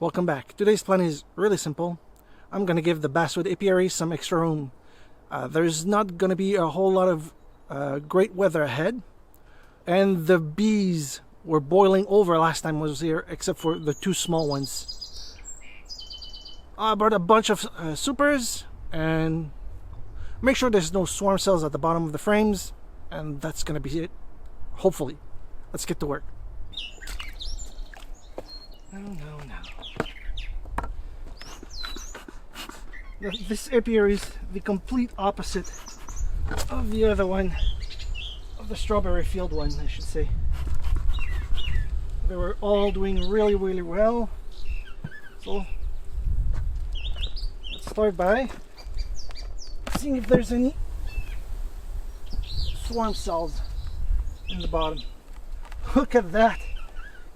Welcome back. Today's plan is really simple. I'm going to give the basswood apiary some extra room. There's not going to be a whole lot of great weather ahead. And the bees were boiling over last time I was here, except for the two small ones. I brought a bunch of supers and make sure there's no swarm cells at the bottom of the frames. And that's going to be it. Hopefully. Let's get to work. No. This apiary is the complete opposite of the other one, of the strawberry field one, I should say. They were all doing really well. So let's start by seeing if there's any swarm cells in the bottom. Look at that.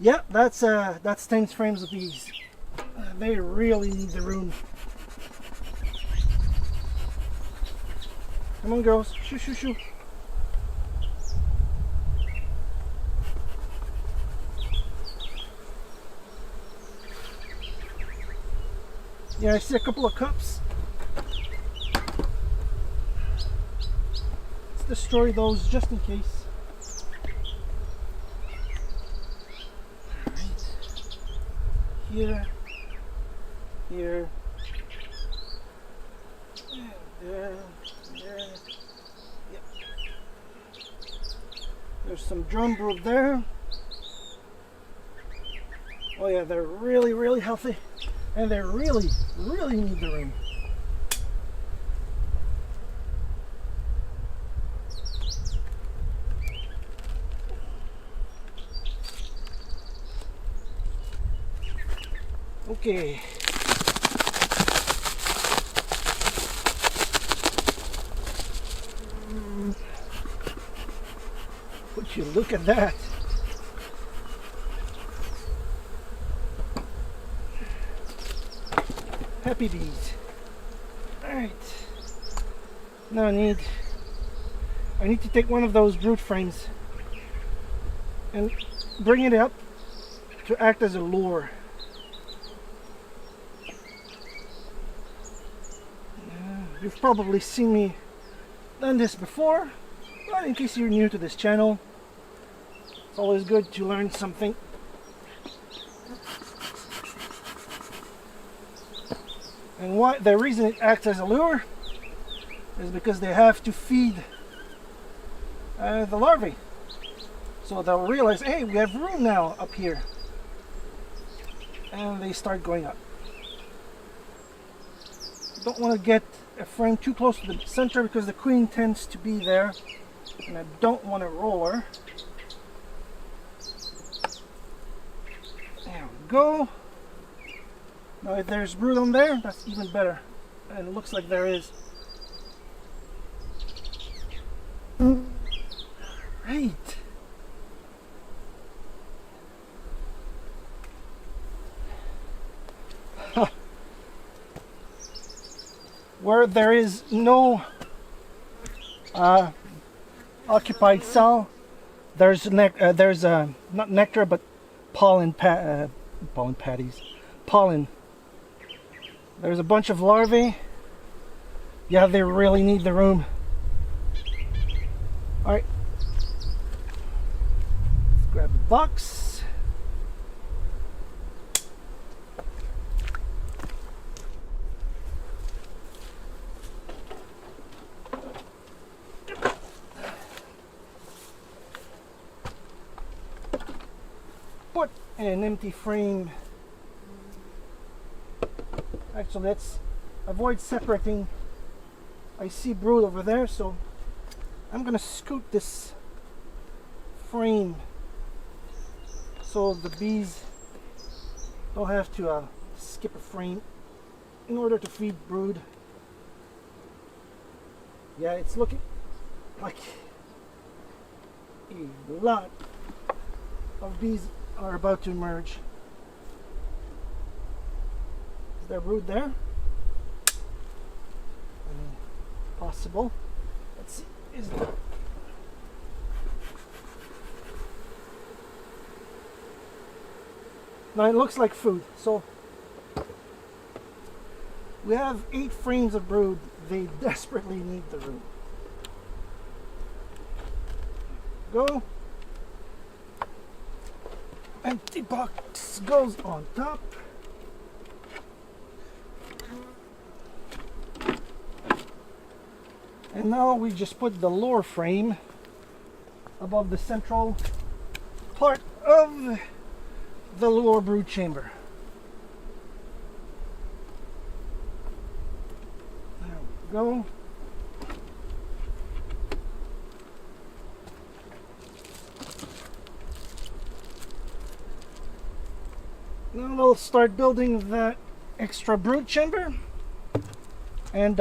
Yep, that's 10 frames of bees. They really need the room. Come on, girls. Shoo. Yeah, I see a couple of cups. Let's destroy those just in case. Alright. Here. And there. Yep. There's some drum brood there. Oh yeah, they're really healthy, and they really need the room. Okay. Would you look at that? Happy bees. Alright. Now I need to take one of those brood frames and bring it up to act as a lure. You've probably seen me done this before, but in case you're new to this channel, it's always good to learn something. And the reason it acts as a lure is because they have to feed the larvae. So they'll realize, hey, we have room now up here. And they start going up. Don't want to get a frame too close to the center because the queen tends to be there. And I don't want to roll her. There we go. Now if there's brood on there, that's even better. And it looks like there is. Right. Where there is no occupied cell, there's not nectar but pollen pollen. There's a bunch of larvae. Yeah, they really need the room. Alright. Let's grab the box. Put an empty frame. Actually, let's avoid separating. I see brood over there, so I'm gonna scoot this frame so the bees don't have to skip a frame in order to feed brood. Yeah, it's looking like a lot of bees are about to emerge. Is there brood there? Possible. Let's see. Is there? Now it looks like food, so We have 8 frames of brood. They desperately need the room. Go. Empty box goes on top. And now we just put the lower frame above the central part of the lower brood chamber. There we go. Now we'll start building that extra brood chamber. And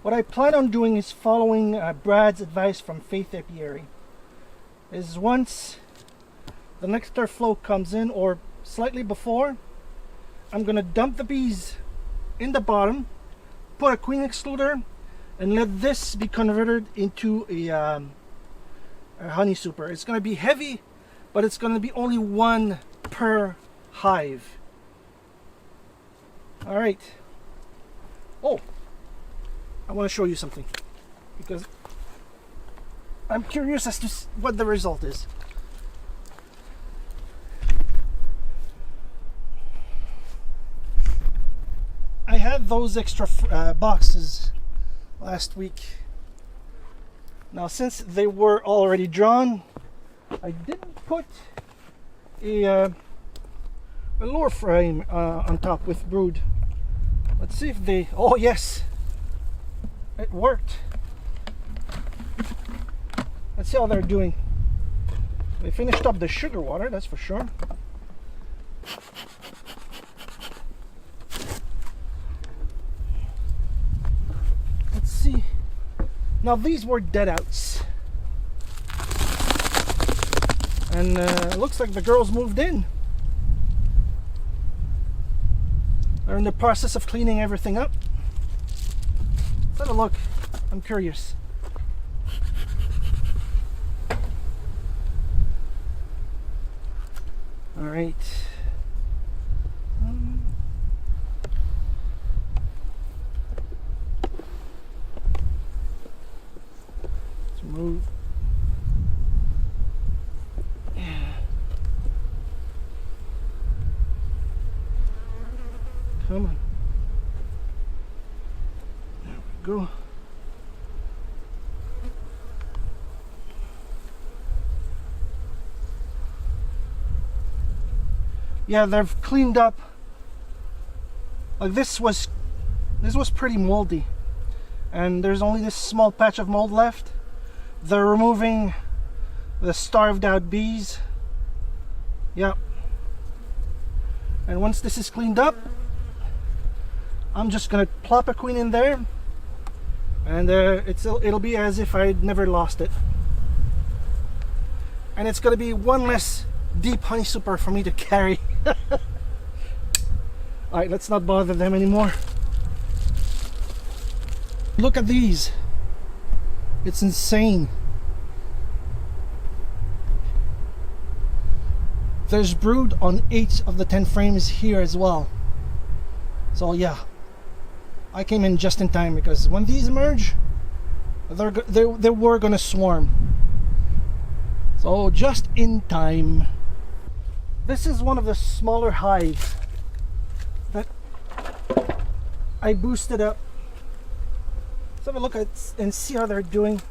what I plan on doing is following Brad's advice from Faith Apiary. Is once the nectar flow comes in, or slightly before, I'm going to dump the bees in the bottom, put a queen excluder, and let this be converted into a honey super. It's going to be heavy, but it's going to be only 1 per hive. All right. Oh, I want to show you something because I'm curious as to what the result is. I had those extra boxes last week. Now, since they were already drawn, I didn't put a lower frame on top with brood. Let's see if they... Oh yes, it worked. Let's see how they're doing. They finished up the sugar water, that's for sure. Let's see. Now these were dead outs. And it looks like the girls moved in. They're in the process of cleaning everything up. Let's have a look. I'm curious. All right. Let's move. Come on. There we go. Yeah, they've cleaned up. Like this was pretty moldy, and there's only this small patch of mold left. They're removing the starved out bees. Yep. And once this is cleaned up, I'm just gonna plop a queen in there, and it'll be as if I'd never lost it. And it's gonna be one less deep honey super for me to carry. Alright, let's not bother them anymore. Look at these. It's insane. There's brood on 8 of the 10 frames here as well. So yeah, I came in just in time, because when these emerge, they were gonna swarm. So just in time. This is one of the smaller hives that I boosted up. Let's have a look at and see how they're doing.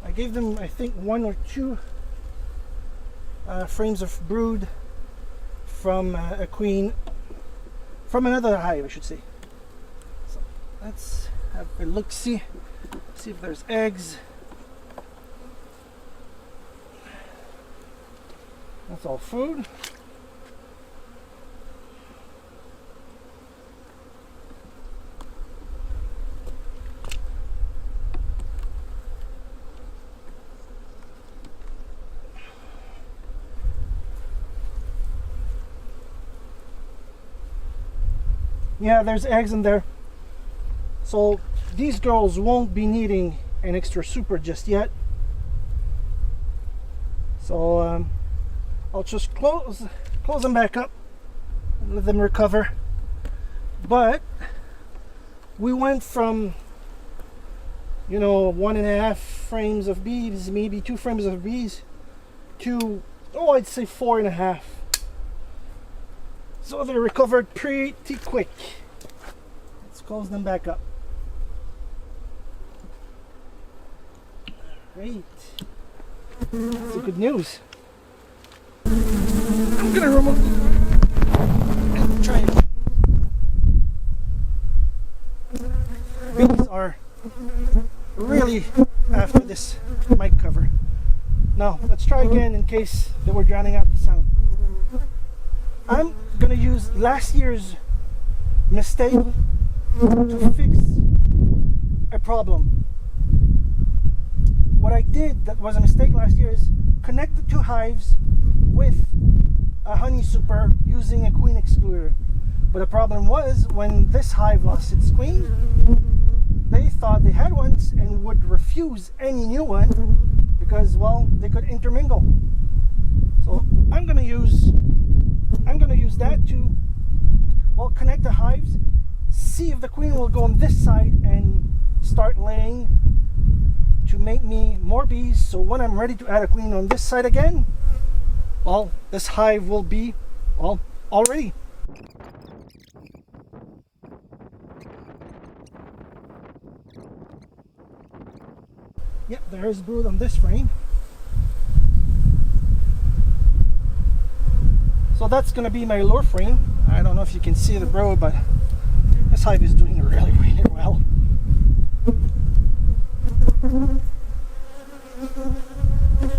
I gave them, I think, 1 or 2 frames of brood from a queen from another hive, I should say. So let's have a look, see if there's eggs. That's all food. Yeah, there's eggs in there. So these girls won't be needing an extra super just yet. So I'll just close them back up and let them recover. But we went from, 1.5 frames of bees, maybe 2 frames of bees, to, I'd say 4.5. So they recovered pretty quick. Let's close them back up. Great. That's the good news. I'm gonna remove and try it. Bees are really after this mic cover. Now let's try again in case they were drowning out the sound. I'm gonna use last year's mistake to fix a problem. What I did that was a mistake last year is connect the 2 hives with a honey super using a queen excluder. But the problem was when this hive lost its queen, they thought they had one and would refuse any new one because, well, they could intermingle. So I'm gonna use that to, well, connect the hives, see if the queen will go on this side and start laying to make me more bees. So when I'm ready to add a queen on this side again, well, this hive will be, well, all ready. Yep, there is brood on this frame. So that's gonna be my lure frame. I don't know if you can see the brood, but this hive is doing really, really well.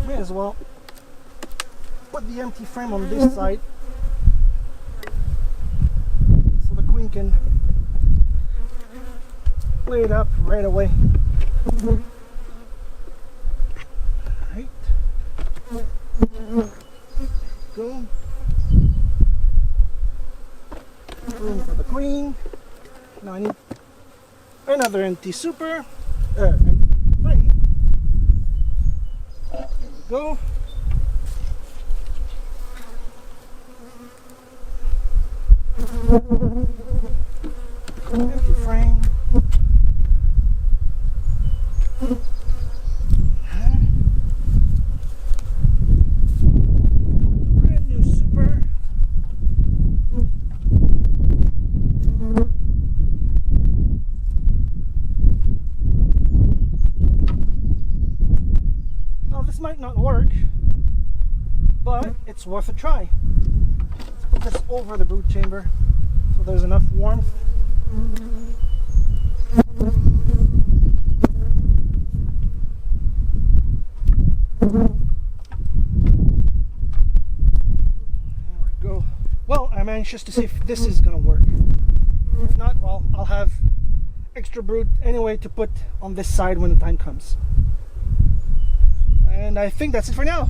May as well put the empty frame on this side so the queen can lay it up right away. Right. Go. Room for the queen. Now I need another empty super. Empty frame. There we go. Empty frame. Brand new super. Now this might not work, but it's worth a try. Let's put this over the brood chamber so there's enough warmth. Well, I'm anxious to see if this is gonna work. If not, well, I'll have extra brood anyway to put on this side when the time comes. And I think that's it for now.